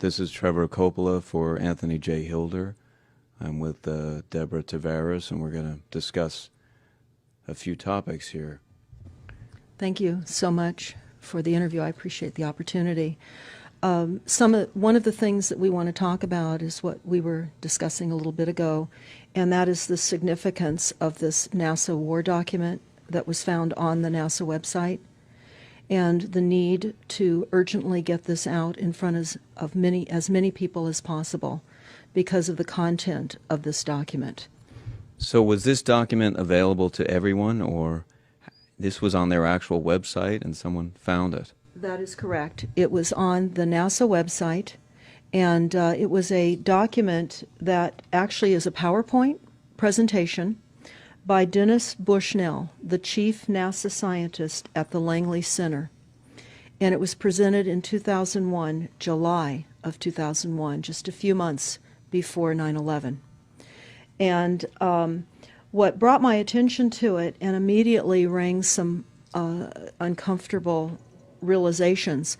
This is Trevor Coppola for Anthony J. Hilder. I'm with Deborah Tavares, and we're going to discuss a few topics here. Thank you so much for the interview. I appreciate the opportunity. One of the things that we want to talk about is what we were discussing a little bit ago, and that is the significance of this NASA war document that was found on the NASA website, and the need to urgently get this out in front of as many people as possible because of the content of this document. So was this document available to everyone, or this was on their actual website and someone found it? That is correct. It was on the NASA website, and it was a document that actually is a PowerPoint presentation by Dennis Bushnell, the chief NASA scientist at the Langley Center. And it was presented in 2001, July of 2001, just a few months before 9/11. And what brought my attention to it and immediately rang some uncomfortable realizations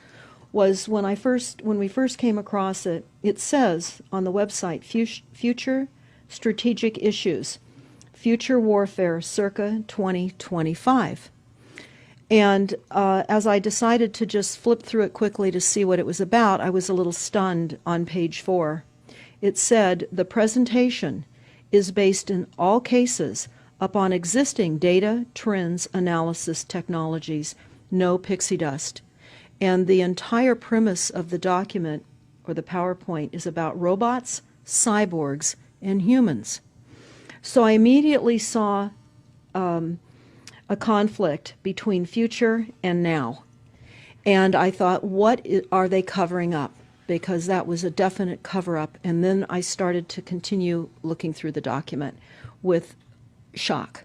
was when we first came across it. It says on the website, Future Strategic Issues, Future Warfare circa 2025. And as I decided to just flip through it quickly to see what it was about, I was a little stunned on page 4. It said, the presentation is based in all cases upon existing data, trends, analysis technologies, no pixie dust. And the entire premise of the document, or the PowerPoint, is about robots, cyborgs, and humans. So I immediately saw a conflict between future and now. And I thought, what are they covering up? Because that was a definite cover-up. And then I started to continue looking through the document with shock.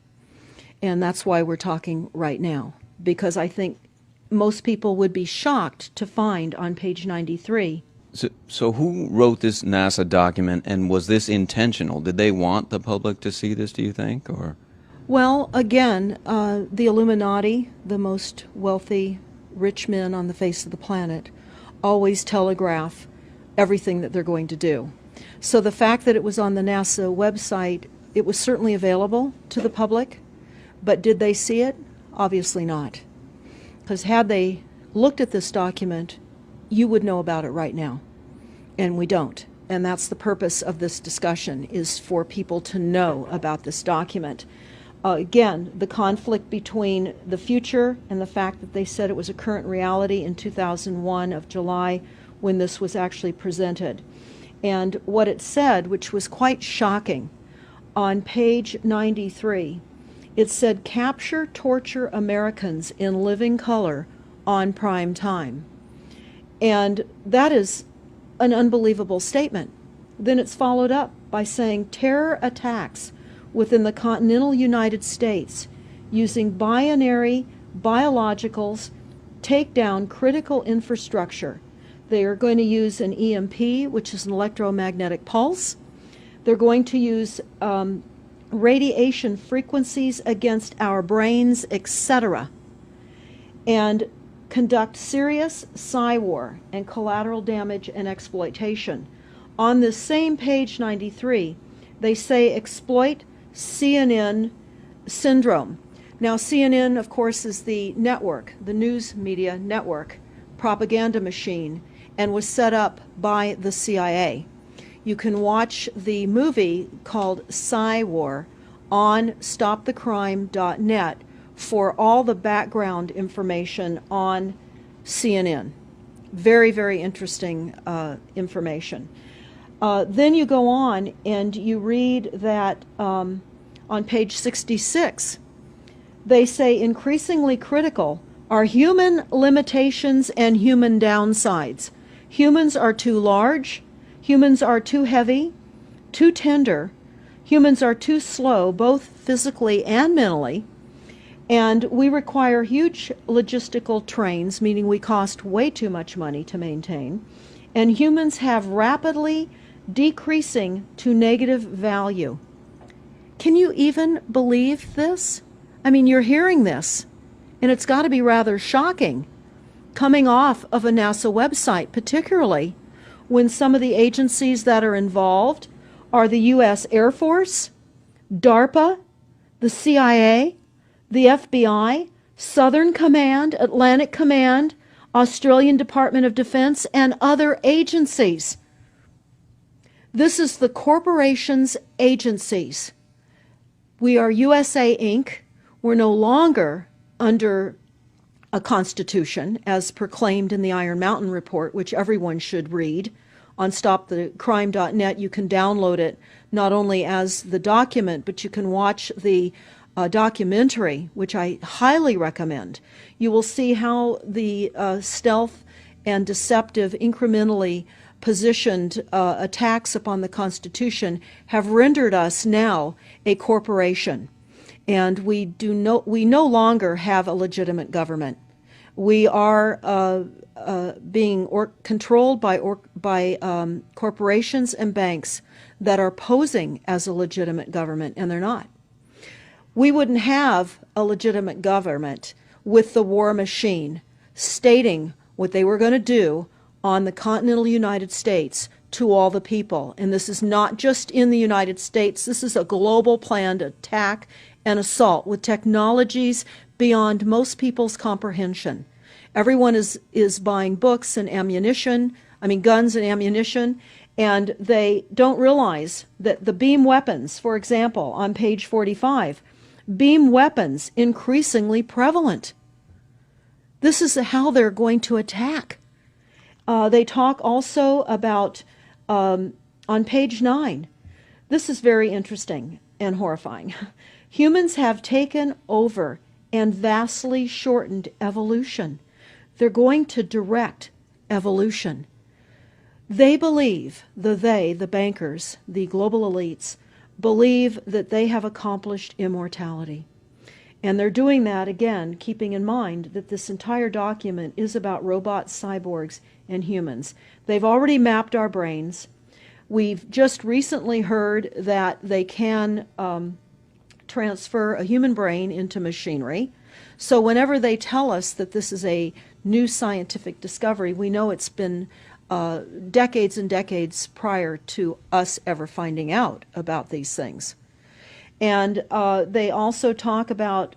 And that's why we're talking right now, because I think most people would be shocked to find on page 93. So who wrote this NASA document, and was this intentional? Did they want the public to see this, do you think? Or? Well, again, the Illuminati, the most wealthy, rich men on the face of the planet, always telegraph everything that they're going to do. So the fact that it was on the NASA website, it was certainly available to the public, but did they see it? Obviously not. Because had they looked at this document, you would know about it right now. And we don't. And that's the purpose of this discussion, is for people to know about this document. Again, the conflict between the future and the fact that they said it was a current reality in 2001 of July when this was actually presented. And what it said, which was quite shocking, on page 93, it said, capture, torture Americans in living color on prime time. And that is an unbelievable statement. Then it's followed up by saying terror attacks within the continental United States using binary biologicals take down critical infrastructure. They are going to use an EMP, which is an electromagnetic pulse. They're going to use radiation frequencies against our brains, etc., and conduct serious psy-war and collateral damage and exploitation. On this same page 93, they say exploit CNN syndrome. Now, CNN, of course, is the network, the news media network, propaganda machine, and was set up by the CIA. You can watch the movie called Psy-War on stopthecrime.net for all the background information on CNN. Very, very interesting information. Then you go on and you read that on page 66, they say increasingly critical are human limitations and human downsides. Humans are too large, humans are too heavy, too tender, humans are too slow, both physically and mentally, and we require huge logistical trains, meaning we cost way too much money to maintain, and humans have rapidly decreasing to negative value. Can you even believe this? I mean, you're hearing this, and it's got to be rather shocking coming off of a NASA website, particularly when some of the agencies that are involved are the U.S. Air Force, DARPA, the CIA, the FBI, Southern Command, Atlantic Command, Australian Department of Defense, and other agencies. This is the corporation's agencies. We are USA Inc. We're no longer under a constitution as proclaimed in the Iron Mountain Report, which everyone should read. On stopthecrime.net, you can download it not only as the document, but you can watch the documentary, which I highly recommend. You will see how the stealth and deceptive, incrementally positioned attacks upon the Constitution have rendered us now a corporation. And we no longer have a legitimate government. We are being controlled by corporations and banks that are posing as a legitimate government, and they're not. We wouldn't have a legitimate government with the war machine stating what they were going to do on the continental United States to all the people. And this is not just in the United States. This is a global planned attack and assault with technologies beyond most people's comprehension. Everyone is buying books and ammunition, guns and ammunition, and they don't realize that the beam weapons, for example, on page 45, beam weapons increasingly prevalent. This is how they're going to attack. They talk also about, on page 9, this is very interesting and horrifying. Humans have taken over and vastly shortened evolution. They're going to direct evolution. They believe, the bankers, the global elites, believe that they have accomplished immortality. And they're doing that, again, keeping in mind that this entire document is about robots, cyborgs, and humans. They've already mapped our brains. We've just recently heard that they can transfer a human brain into machinery. So whenever they tell us that this is a new scientific discovery, we know it's been decades and decades prior to us ever finding out about these things. And they also talk about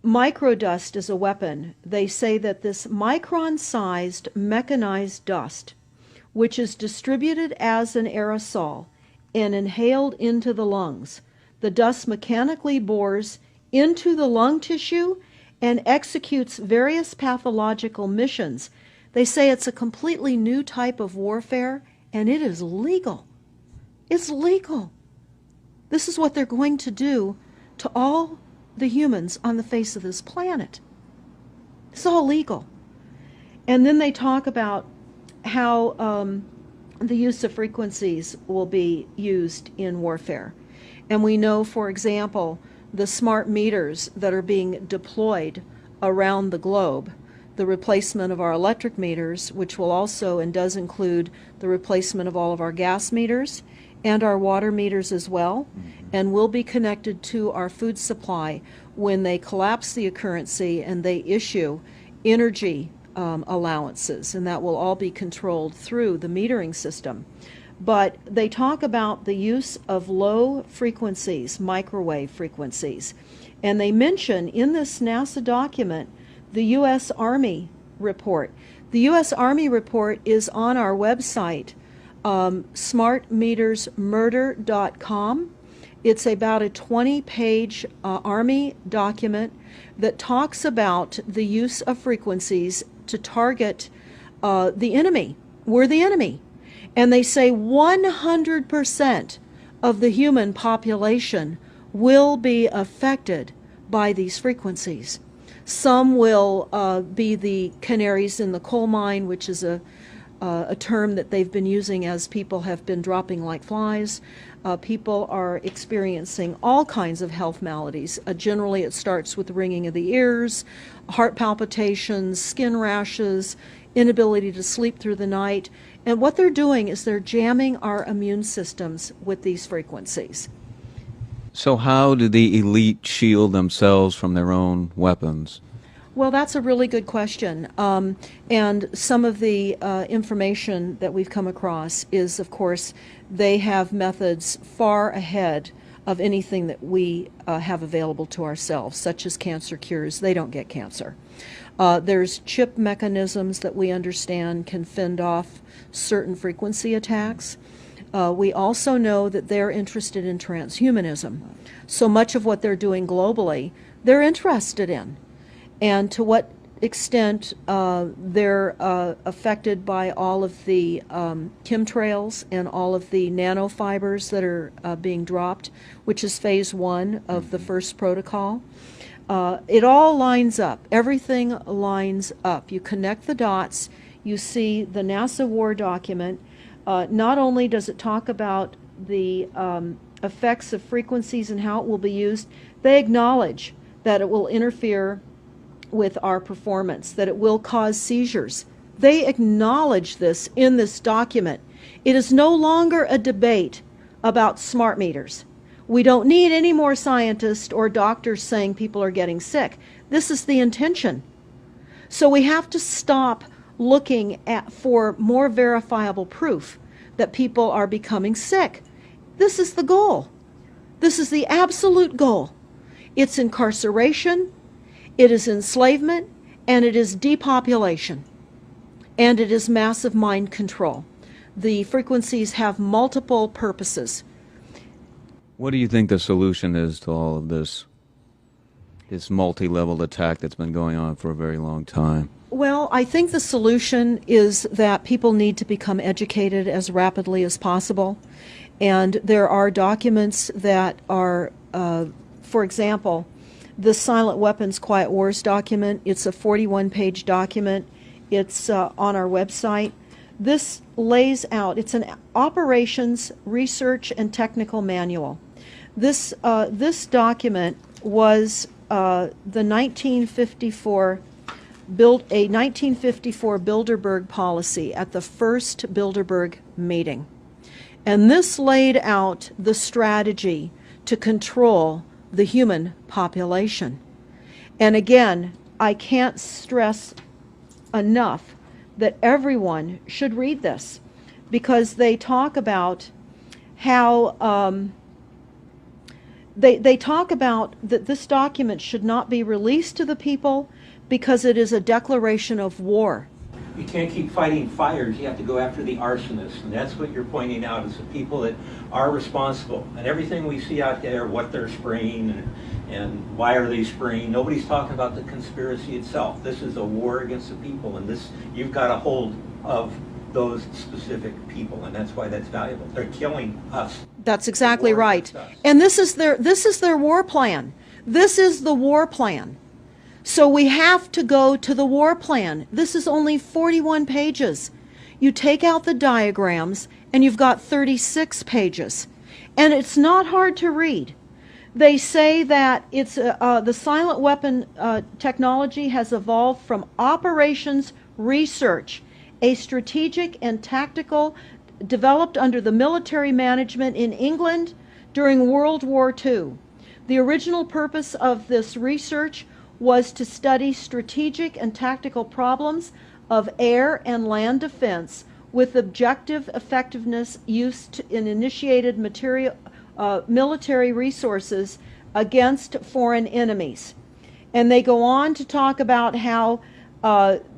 microdust as a weapon. They say that this micron-sized mechanized dust, which is distributed as an aerosol and inhaled into the lungs, the dust mechanically bores into the lung tissue and executes various pathological missions. They say it's a completely new type of warfare, and it is legal. It's legal. This is what they're going to do to all the humans on the face of this planet. It's all legal. And then they talk about how the use of frequencies will be used in warfare. And we know, for example, the smart meters that are being deployed around the globe, the replacement of our electric meters, which will also and does include the replacement of all of our gas meters and our water meters as well, and will be connected to our food supply when they collapse the currency and they issue energy allowances, and that will all be controlled through the metering system. But they talk about the use of low frequencies, microwave frequencies, and they mention in this NASA document the U.S. Army report. The U.S. Army report is on our website, smartmetersmurder.com. It's about a 20-page Army document that talks about the use of frequencies to target the enemy. We're the enemy. And they say 100% of the human population will be affected by these frequencies. Some will be the canaries in the coal mine, which is a term that they've been using as people have been dropping like flies. People are experiencing all kinds of health maladies. Generally, it starts with the ringing of the ears, heart palpitations, skin rashes, inability to sleep through the night. And what they're doing is they're jamming our immune systems with these frequencies. So how do the elite shield themselves from their own weapons? Well, that's a really good question. And some of the information that we've come across is, of course, they have methods far ahead of anything that we have available to ourselves, such as cancer cures. They don't get cancer. There's chip mechanisms that we understand can fend off certain frequency attacks. We also know that they're interested in transhumanism. So much of what they're doing globally, they're interested in. And to what extent they're affected by all of the chemtrails and all of the nanofibers that are being dropped, which is phase one of the first protocol. It all lines up. Everything lines up. You connect the dots. You see the NASA war document. Not only does it talk about the effects of frequencies and how it will be used, they acknowledge that it will interfere with our performance, that it will cause seizures. They acknowledge this in this document. It is no longer a debate about smart meters. We don't need any more scientists or doctors saying people are getting sick. This is the intention. So we have to stop looking for more verifiable proof that people are becoming sick. This is the goal. This is the absolute goal. It's incarceration, it is enslavement, and it is depopulation. And it is massive mind control. The frequencies have multiple purposes. What do you think the solution is to all of this multi-level attack that's been going on for a very long time? Well, I think the solution is that people need to become educated as rapidly as possible. And there are documents that are, for example, the Silent Weapons Quiet Wars document. It's a 41-page document. It's on our website. This lays out, it's an operations, research, and technical manual. This document was the 1954 Bilderberg policy at the first Bilderberg meeting. And this laid out the strategy to control the human population. And again, I can't stress enough that everyone should read this, because they talk about how they talk about that this document should not be released to the people because it is a declaration of war. You can't keep fighting fires. You have to go after the arsonists, and that's what you're pointing out, is the people that are responsible. And everything we see out there, what they're spraying and why are they spraying, nobody's talking about the conspiracy itself. This is a war against the people, and this, you've got a hold of those specific people, and that's why that's valuable. They're killing us. That's exactly right. And this is their war plan. This is the war plan. So we have to go to the war plan. This is only 41 pages. You take out the diagrams and you've got 36 pages. And it's not hard to read. They say that it's the silent weapon technology has evolved from operations research, a strategic and tactical developed under the military management in England during World War II. The original purpose of this research was to study strategic and tactical problems of air and land defense with objective effectiveness used in initiated military resources against foreign enemies. And they go on to talk about how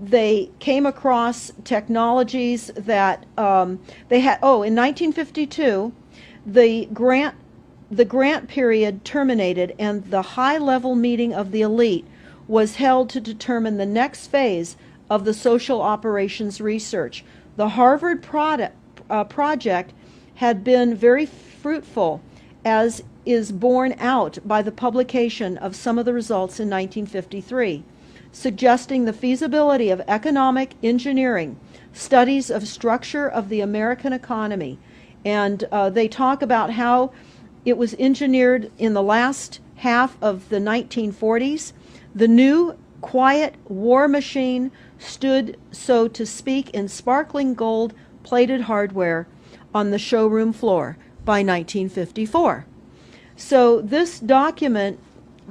they came across technologies that they had. Oh, in 1952, the grant period terminated, and the high-level meeting of the elite was held to determine the next phase of the social operations research. The Harvard project had been very fruitful, as is borne out by the publication of some of the results in 1953, suggesting the feasibility of economic engineering, studies of structure of the American economy. And they talk about how it was engineered in the last half of the 1940s. The new quiet war machine stood, so to speak, in sparkling gold-plated hardware on the showroom floor by 1954. So this document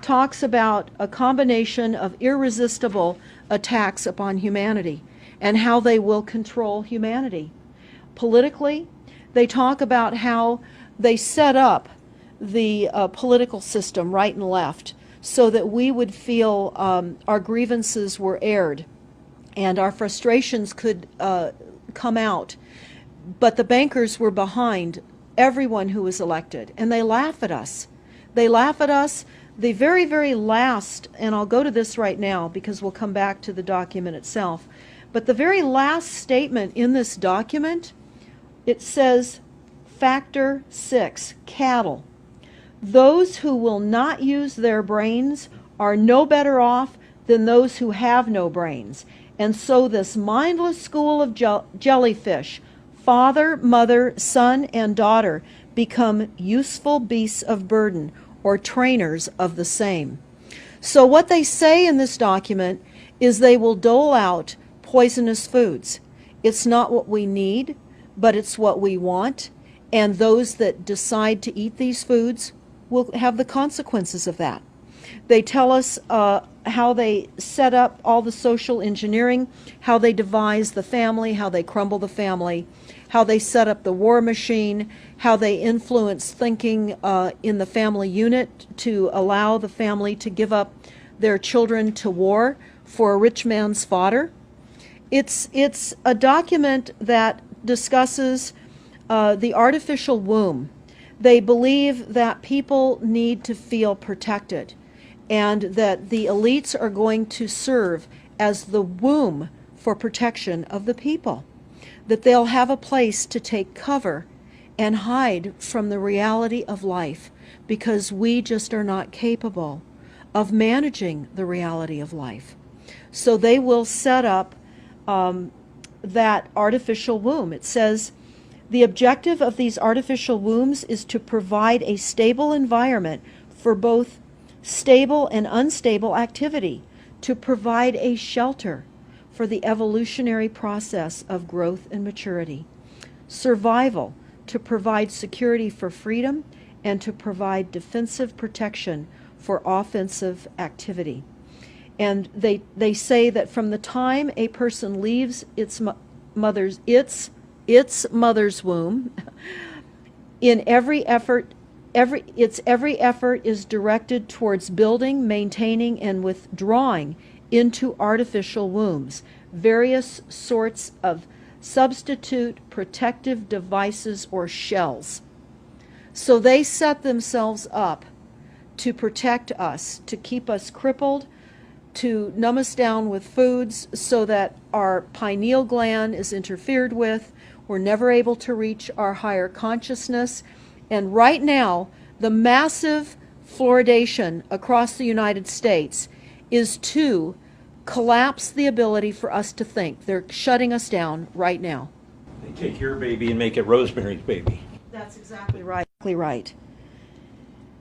talks about a combination of irresistible attacks upon humanity and how they will control humanity. Politically, they talk about how they set up the political system, right and left, so that we would feel our grievances were aired and our frustrations could come out. But the bankers were behind everyone who was elected, and they laugh at us. They laugh at us. The very, very last, and I'll go to this right now because we'll come back to the document itself, but the very last statement in this document, it says, Factor 6, cattle. Those who will not use their brains are no better off than those who have no brains. And so this mindless school of jellyfish, father, mother, son, and daughter, become useful beasts of burden, or trainers of the same. So what they say in this document is they will dole out poisonous foods. It's not what we need, but it's what we want, and those that decide to eat these foods will have the consequences of that. They tell us how they set up all the social engineering, how they devise the family, how they crumble the family, how they set up the war machine, how they influence thinking in the family unit to allow the family to give up their children to war for a rich man's fodder. It's a document that discusses the artificial womb. They believe that people need to feel protected and that the elites are going to serve as the womb for protection of the people, that they'll have a place to take cover and hide from the reality of life because we just are not capable of managing the reality of life. So they will set up that artificial womb. It says, the objective of these artificial wombs is to provide a stable environment for both stable and unstable activity, to provide a shelter for the evolutionary process of growth and maturity, survival, to provide security for freedom, and to provide defensive protection for offensive activity. And they say that from the time a person leaves its mother's womb, in every effort is directed towards building, maintaining, and withdrawing into artificial wombs various sorts of substitute protective devices or shells. So they set themselves up to protect us, to keep us crippled, to numb us down with foods so that our pineal gland is interfered with. We're never able to reach our higher consciousness. And right now, the massive fluoridation across the United States is to collapse the ability for us to think. They're shutting us down right now. They take your baby and make it Rosemary's Baby. That's exactly right. Right.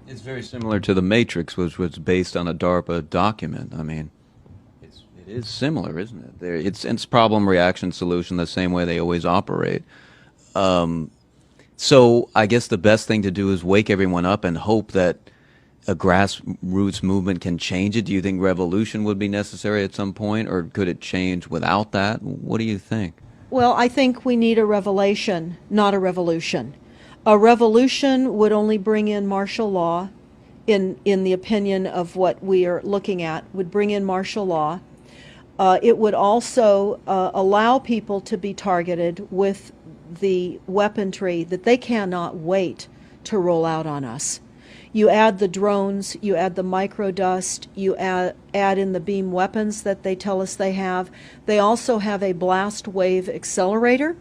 It's very similar to The Matrix, which was based on a DARPA document. I mean, it is similar, isn't it? It's problem, reaction, solution, the same way they always operate. So I guess the best thing to do is wake everyone up and hope that a grassroots movement can change it. Do you think revolution would be necessary at some point, or could it change without that? What do you think? Well, I think we need a revelation, not a revolution. A revolution would only bring in martial law, in the opinion of what we are looking at, would bring in martial law. It would also allow people to be targeted with the weaponry that they cannot wait to roll out on us. You add the drones, you add the microdust, you add in the beam weapons that they tell us they have. They also have a blast wave accelerator.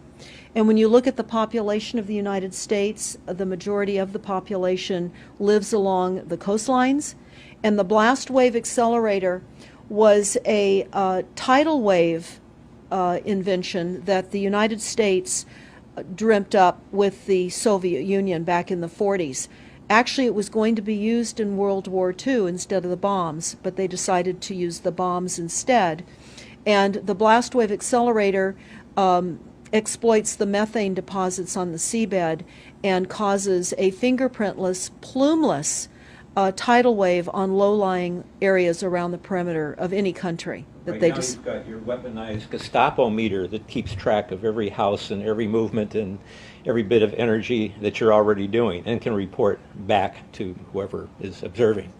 And when you look at the population of the United States, the majority of the population lives along the coastlines. And the blast wave accelerator was a tidal wave invention that the United States dreamt up with the Soviet Union back in the 40s. Actually, it was going to be used in World War II instead of the bombs, but they decided to use the bombs instead. And the blast wave accelerator exploits the methane deposits on the seabed and causes a fingerprintless, plumeless tidal wave on low-lying areas around the perimeter of any country that Right they now, just. you've got your weaponized Gestapo meter that keeps track of every house and every movement and every bit of energy that you're already doing and can report back to whoever is observing.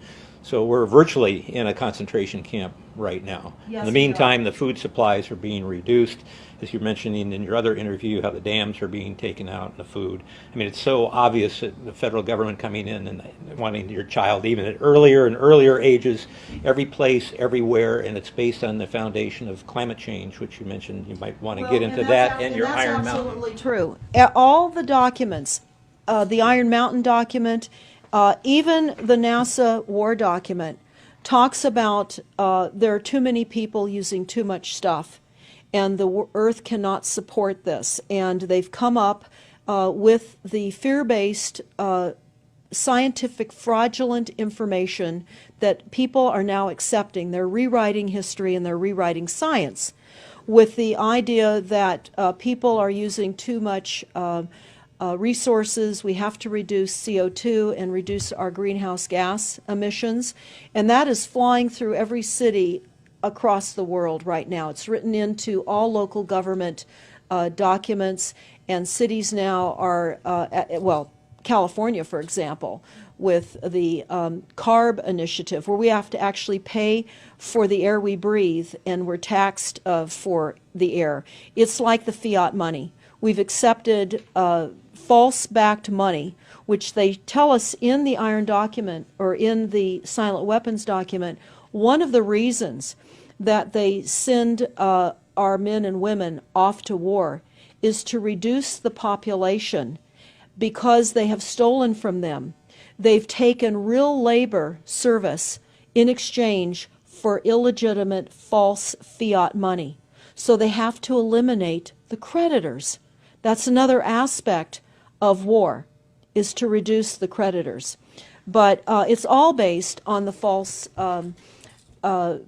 So we're virtually in a concentration camp right now. Yes, In the we are. meantime, the food supplies are being reduced, as you're mentioning in your other interview, how the dams are being taken out and the food. I mean, it's so obvious that the federal government coming in and wanting your child even at earlier and earlier ages, every place, everywhere, and it's based on the foundation of climate change, which you mentioned. You might want to get into that and your Iron Mountain. That's absolutely true. All the documents, the Iron Mountain document, even the NASA war document, talks about there are too many people using too much stuff, and the Earth cannot support this. And they've come up with the fear-based, scientific, fraudulent information that people are now accepting. They're rewriting history and they're rewriting science with the idea that people are using too much resources. We have to reduce CO2 and reduce our greenhouse gas emissions. And that is flying through every city across the world right now. It's written into all local government documents, and cities now are, well, California, for example, with the CARB initiative, where we have to actually pay for the air we breathe, and we're taxed for the air. It's like the fiat money. We've accepted false-backed money, which they tell us in the Iron document, or in the silent weapons document, one of the reasons that they send our men and women off to war is to reduce the population, because they have stolen from them. They've taken real labor service in exchange for illegitimate false fiat money. So they have to eliminate the creditors. That's another aspect of war, is to reduce the creditors. But it's all based on the false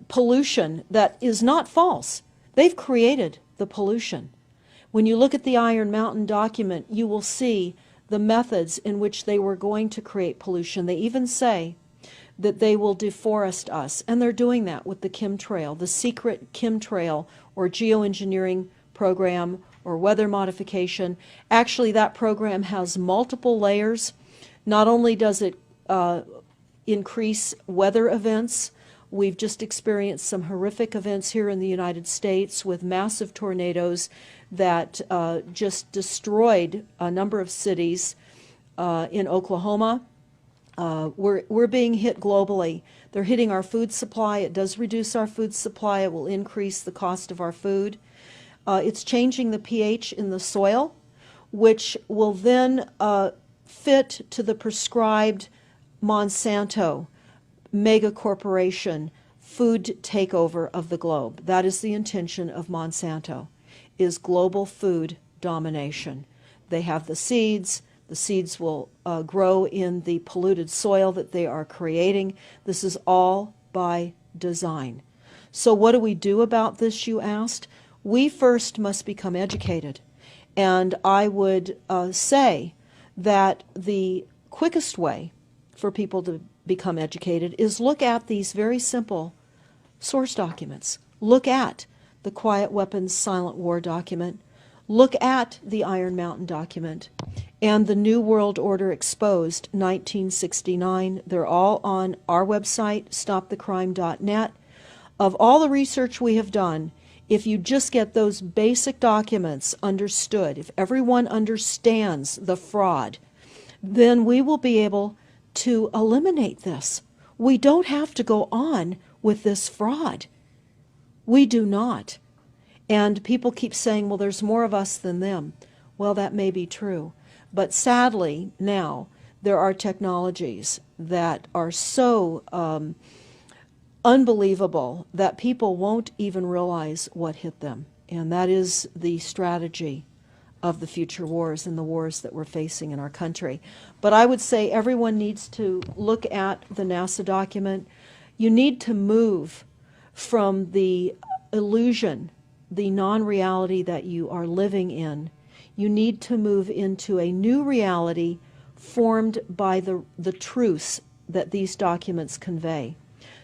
pollution that is not false. They've created the pollution. When you look at the Iron Mountain document, you will see the methods in which they were going to create pollution. They even say that they will deforest us, and they're doing that with the chemtrail, the secret chemtrail or geoengineering program or weather modification. Actually, that program has multiple layers. Not only does it increase weather events, we've just experienced some horrific events here in the United States with massive tornadoes that just destroyed a number of cities in Oklahoma. We're being hit globally. They're hitting our food supply. It does reduce our food supply. It will increase the cost of our food. It's changing the pH in the soil, which will then fit to the prescribed Monsanto mega corporation food takeover of the globe. That is the intention of Monsanto, is global food domination. They have the seeds. The seeds will grow in the polluted soil that they are creating. This is all by design. So what do we do about this, you asked? We first must become educated. And I would say that the quickest way for people to become educated is look at these very simple source documents. Look at the Quiet Weapons Silent War document. Look at the Iron Mountain document and the New World Order Exposed 1969. They're all on our website, stopthecrime.net. Of all the research we have done, if you just get those basic documents understood, if everyone understands the fraud, then we will be able to eliminate this. We don't have to go on with this fraud. We do not. And people keep saying, well, there's more of us than them. Well, that may be true. But sadly, now, there are technologies that are so unbelievable that people won't even realize what hit them. And that is the strategy of the future wars and the wars that we're facing in our country. But I would say everyone needs to look at the NASA document. You need to move from the illusion, the non-reality that you are living in. You need to move into a new reality formed by the truths that these documents convey.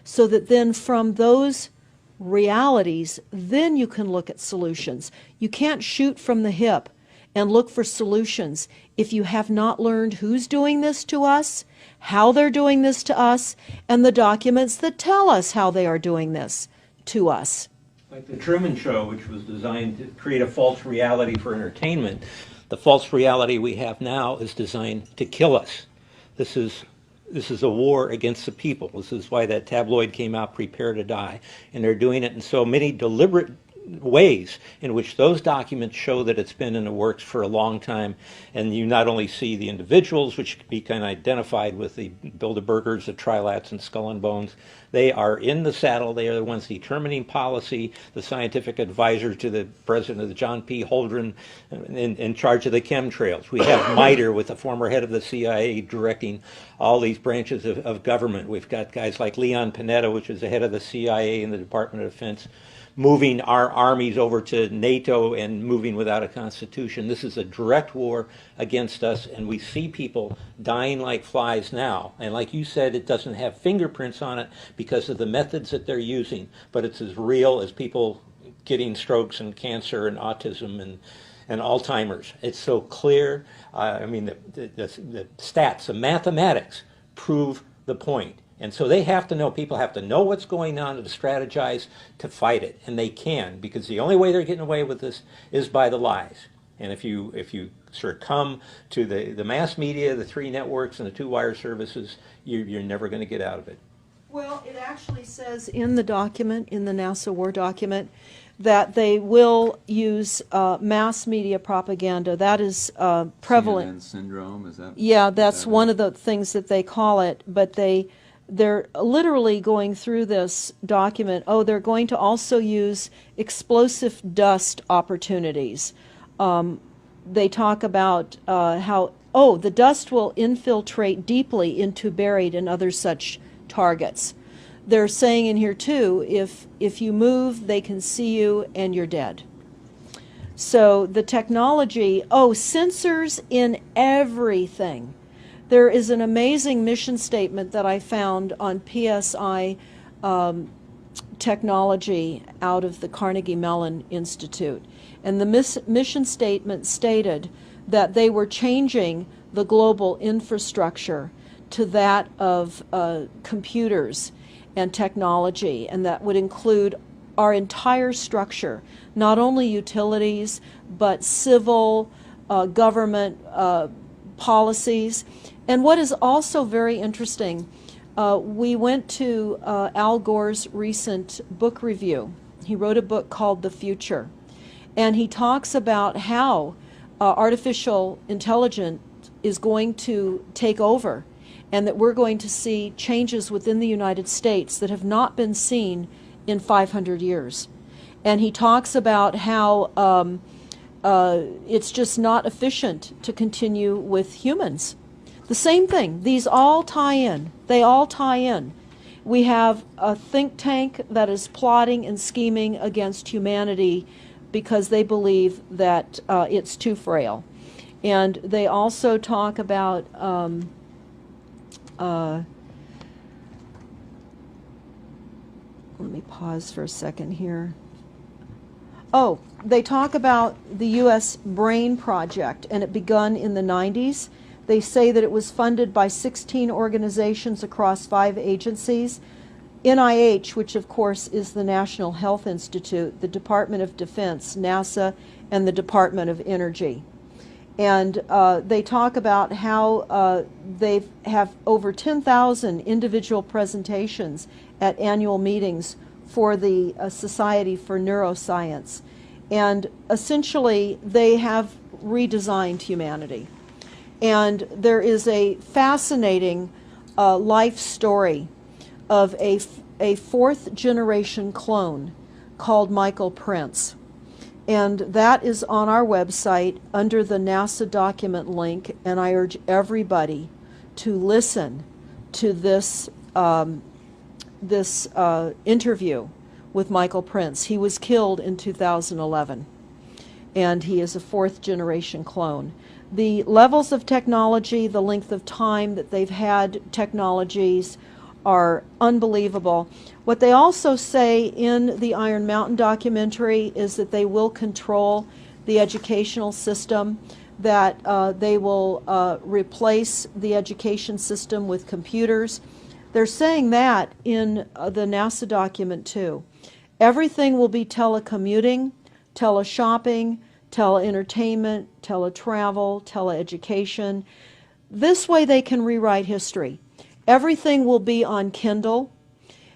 So that then from those realities, then you can look at solutions. You can't shoot from the hip and look for solutions if you have not learned who's doing this to us, how they're doing this to us, and the documents that tell us how they are doing this to us. Like the Truman Show, which was designed to create a false reality for entertainment, the false reality we have now is designed to kill us. This is a war against the people. This is why that tabloid came out, Prepare to Die. And they're doing it in so many deliberate ways in which those documents show that it's been in the works for a long time. And you not only see the individuals, which can be kind of identified with the Bilderbergers, the Trilats, and Skull and Bones. They are in the saddle. They are the ones determining policy, the scientific advisor to the president of the John P. Holdren in charge of the chemtrails. We have MITRE with the former head of the CIA directing all these branches of government. We've got guys like Leon Panetta, which is the head of the CIA and the Department of Defense, moving our armies over to NATO and moving without a constitution. This is a direct war against us, and we see people dying like flies now. And like you said, it doesn't have fingerprints on it because of the methods that they're using, but it's as real as people getting strokes and cancer and autism and Alzheimer's. It's so clear. I mean, the stats, the mathematics prove the point. And so they have to know, people have to know what's going on to strategize to fight it. And they can, because the only way they're getting away with this is by the lies. And if you succumb to the mass media, the three networks, and the two wire services, you're never going to get out of it. Well, it actually says in the document, in the NASA war document, that they will use mass media propaganda. That is prevalent. CNN syndrome, is that? Yeah, that's one of the things that they call it. But they're literally going through this document. Oh, they're going to also use explosive dust opportunities. They talk about how, the dust will infiltrate deeply into buried and other such targets. They're saying in here too, if you move, they can see you and you're dead. So the technology, sensors in everything. There is an amazing mission statement that I found on PSI technology out of the Carnegie Mellon Institute. And the mission statement stated that they were changing the global infrastructure to that of computers and technology, and that would include our entire structure, not only utilities, but civil, government policies. And what is also very interesting, we went to Al Gore's recent book review. He wrote a book called The Future, and he talks about how artificial intelligence is going to take over, and that we're going to see changes within the United States that have not been seen in 500 years. And he talks about how it's just not efficient to continue with humans. The same thing. These all tie in. They all tie in. We have a think tank that is plotting and scheming against humanity because they believe that it's too frail. And they also talk about let me pause for a second here. They talk about the U.S. Brain Project, and it begun in the 90s. They say that it was funded by 16 organizations across 5 agencies. NIH, which of course is the National Health Institute, the Department of Defense, NASA, and the Department of Energy. And they talk about how they have over 10,000 individual presentations at annual meetings for the Society for Neuroscience. And essentially, they have redesigned humanity. And there is a fascinating life story of a 4th generation clone called Michael Prince. And that is on our website under the NASA document link, and I urge everybody to listen to this interview with Michael Prince. He was killed in 2011. and he is a fourth generation clone. The levels of technology, the length of time that they've had technologies are unbelievable. What they also say in the Iron Mountain documentary is that they will control the educational system, that they will replace the education system with computers. They're saying that in the NASA document too. Everything will be telecommuting, teleshopping, teleentertainment, teletravel, teleeducation. This way they can rewrite history. Everything will be on Kindle,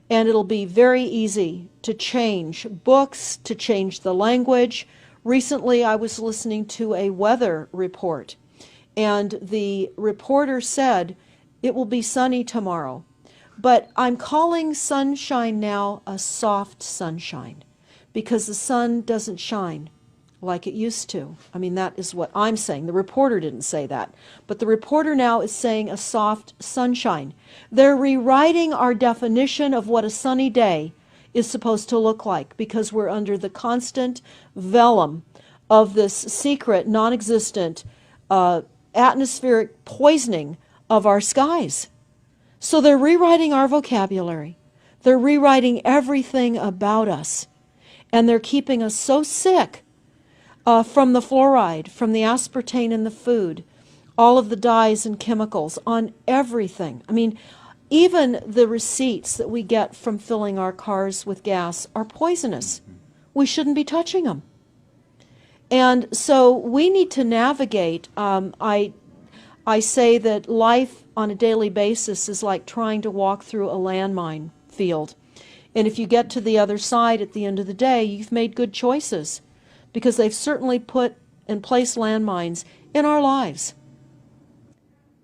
and it'll be very easy to change books, to change the language. Recently I was listening to a weather report, and the reporter said it will be sunny tomorrow. But I'm calling sunshine now a soft sunshine, because the sun doesn't shine like it used to. I mean, that is what I'm saying. The reporter didn't say that. But the reporter now is saying a soft sunshine. They're rewriting our definition of what a sunny day is supposed to look like, because we're under the constant vellum of this secret, non-existent atmospheric poisoning of our skies. So they're rewriting our vocabulary. They're rewriting everything about us. And they're keeping us so sick from the fluoride, from the aspartame in the food, all of the dyes and chemicals on everything. I mean, even the receipts that we get from filling our cars with gas are poisonous. We shouldn't be touching them. And so we need to navigate. I say that life on a daily basis is like trying to walk through a landmine field. And if you get to the other side at the end of the day, you've made good choices, because they've certainly put and placed landmines in our lives.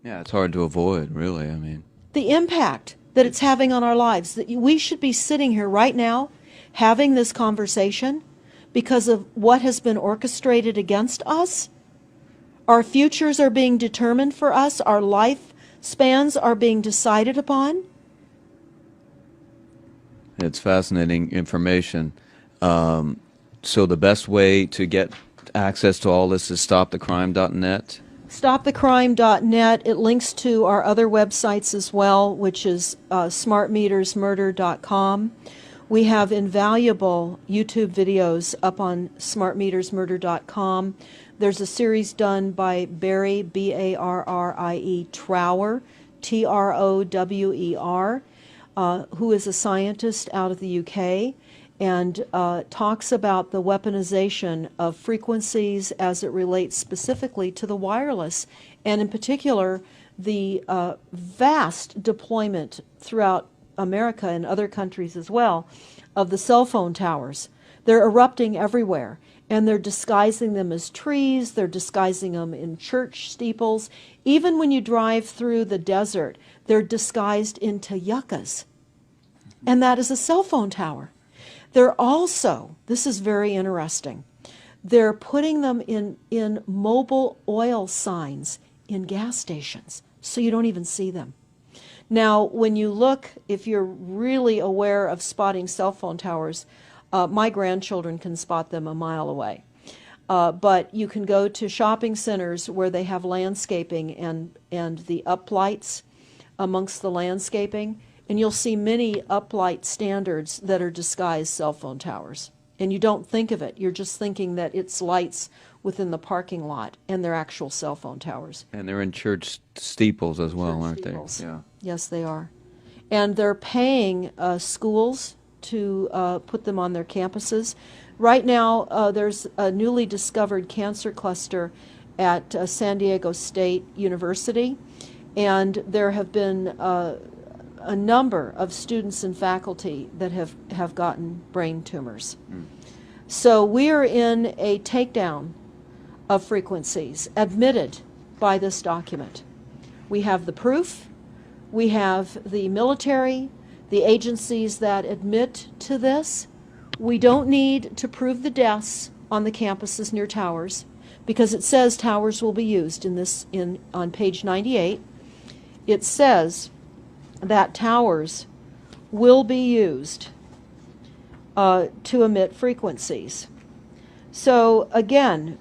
Yeah, it's hard to avoid, really. I mean, The impact that it's having on our lives, that we should be sitting here right now having this conversation because of what has been orchestrated against us. Our futures are being determined for us. Our lifespans are being decided upon. it's fascinating information. So the best way to get access to all this is stopthecrime.net. Stopthecrime.net. It links to our other websites as well, which is smartmetersmurder.com. We have invaluable YouTube videos up on smartmetersmurder.com. There's a series done by Barry, B-A-R-R-I-E, Trower, T-R-O-W-E-R, who is a scientist out of the UK, and talks about the weaponization of frequencies as it relates specifically to the wireless, and in particular the vast deployment throughout America and other countries as well of the cell phone towers. They're erupting everywhere, and they're disguising them as trees, they're disguising them in church steeples. Even when you drive through the desert, they're disguised into yuccas, and that is a cell phone tower. They're also, this is very interesting, they're putting them in mobile oil signs in gas stations, so you don't even see them. Now, when you look, if you're really aware of spotting cell phone towers, my grandchildren can spot them a mile away. But you can go to shopping centers where they have landscaping and the uplights amongst the landscaping, and you'll see many uplight standards that are disguised cell phone towers. And you don't think of it. You're just thinking that it's lights within the parking lot, and they're actual cell phone towers. And they're in church steeples as well, aren't Steeples. they? Yeah. Yes, they are. And they're paying schools to put them on their campuses. Right now, there's a newly discovered cancer cluster at San Diego State University, and there have been a number of students and faculty that have gotten brain tumors. So we are in a takedown of frequencies admitted by this document. We have the proof, we have the military, the agencies that admit to this. We don't need to prove the deaths on the campuses near towers, because it says towers will be used on page 98. It says that towers will be used to emit frequencies. So again,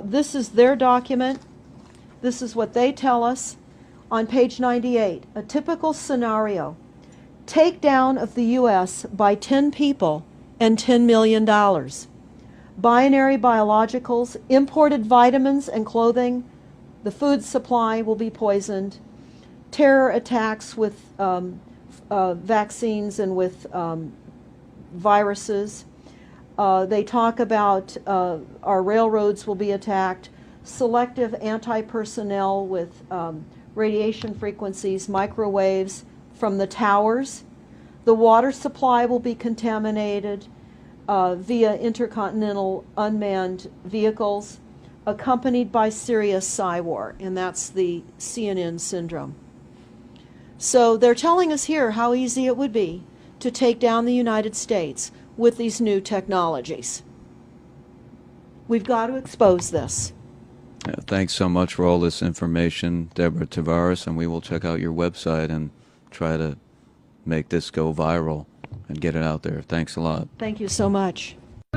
this is their document. This is what they tell us on page 98. A typical scenario: takedown of the U.S. by 10 people and $10 million. Binary biologicals, imported vitamins and clothing, the food supply will be poisoned. Terror attacks with vaccines and with viruses. They talk about our railroads will be attacked. Selective anti-personnel with radiation frequencies, microwaves from the towers. The water supply will be contaminated via intercontinental unmanned vehicles, accompanied by serious psy-war, and that's the CNN syndrome. So they're telling us here how easy it would be to take down the United States with these new technologies. We've got to expose this. Yeah, thanks so much for all this information, Deborah Tavares, and we will check out your website and try to make this go viral and get it out there. Thanks a lot. Thank you so much.